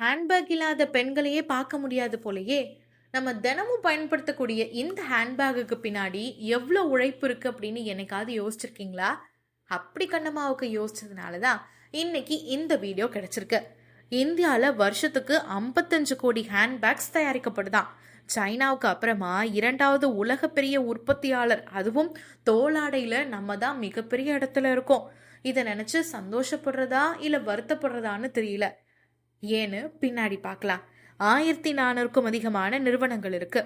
Handbag இல்லாத பெண்களையே பார்க்க முடியாது போலயே. நம்ம தினமும் பயன்படுத்தக்கூடிய இந்த ஹேண்ட்பேக்குக்கு பின்னாடி எவ்வளோ உழைப்பு இருக்கு அப்படின்னு என்னைக்காவது யோசிச்சிருக்கீங்களா? அப்படி கண்ணம்மாவுக்கு யோசிச்சதுனால தான் இன்னைக்கு இந்த வீடியோ கிடைச்சிருக்கு. இந்தியாவில் வருஷத்துக்கு 55 கோடி ஹேண்ட்பேக்ஸ் தயாரிக்கப்படுதான். சைனாவுக்கு அப்புறமா 2வது உலக பெரிய உற்பத்தியாளர், அதுவும் தோலாடையில் நம்ம தான் மிகப்பெரிய இடத்துல இருக்கோம். இதை நினைச்சு சந்தோஷப்படுறதா இல்லை வருத்தப்படுறதான்னு தெரியல. ஏன்னு பின்னாடி பார்க்கலாம். 1400க்கும் அதிகமான நிறுவனங்கள் இருக்கு.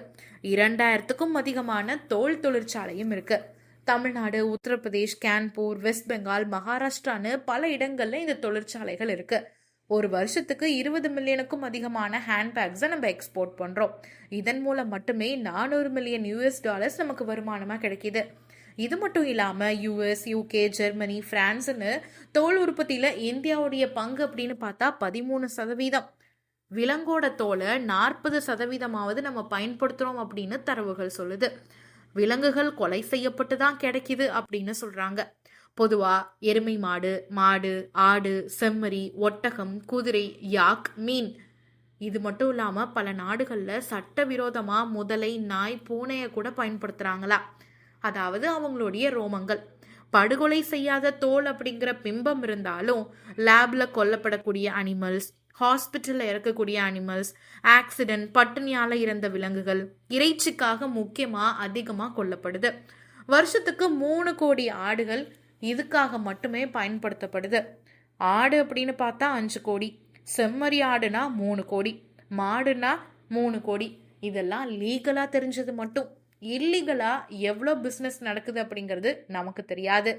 2000க்கும் அதிகமான தோல் தொழிற்சாலையும் இருக்கு. தமிழ்நாடு, உத்தரப்பிரதேஷ், கான்பூர், வெஸ்ட் பெங்கால், மகாராஷ்டிரான்னு பல இடங்கள்ல இந்த தொழிற்சாலைகள் இருக்கு. ஒரு வருஷத்துக்கு 20 மில்லியனுக்கும் அதிகமான ஹேண்ட்பேக்ஸை நம்ம எக்ஸ்போர்ட் பண்றோம். இதன் மூலம் மட்டுமே 400 மில்லியன் US டாலர்ஸ் நமக்கு வருமானமா கிடைக்குது. இது மட்டும் இல்லாமல் US, UK, ஜெர்மனி, பிரான்ஸ்னு தோல் உற்பத்தியில் இந்தியாவுடைய பங்கு அப்படின்னு பார்த்தா 13%. விலங்கோட தோலை 40%ஆவது நம்ம பயன்படுத்துகிறோம் அப்படின்னு தரவுகள் சொல்லுது. விலங்குகள் கொலை செய்யப்பட்டு தான் கிடைக்குது அப்படின்னு சொல்கிறாங்க. பொதுவாக எருமை மாடு, ஆடு, செம்மறி, ஒட்டகம், குதிரை, யாக், மீன், இது மட்டும் இல்லாமல் பல நாடுகளில் சட்டவிரோதமாக முதலை, நாய், பூனையை கூட பயன்படுத்துகிறாங்களா. அதாவது அவங்களுடைய ரோமங்கள். படுகொலை செய்யாத தோல் அப்படிங்கிற பிம்பம் இருந்தாலும் லேப்ல கொல்லப்படக்கூடிய அனிமல்ஸ், ஹாஸ்பிட்டல்ல இறக்கக்கூடிய அனிமல்ஸ், ஆக்சிடென்ட், பட்டினியால இறந்த விலங்குகள், இறைச்சிக்காக முக்கியமா அதிகமா கொல்லப்படுது. வருஷத்துக்கு 3 கோடி ஆடுகள் இதுக்காக மட்டுமே பயன்படுத்தப்படுது. ஆடு அப்படின்னு பார்த்தா 5 கோடி, செம்மறி ஆடுனா 3 கோடி, மாடுனா 3 கோடி. இதெல்லாம் லீகலா தெரிஞ்சது மட்டும். இல்லீகலா எவ்வளோ பிஸ்னஸ் நடக்குது அப்படிங்கிறது நமக்கு தெரியாது.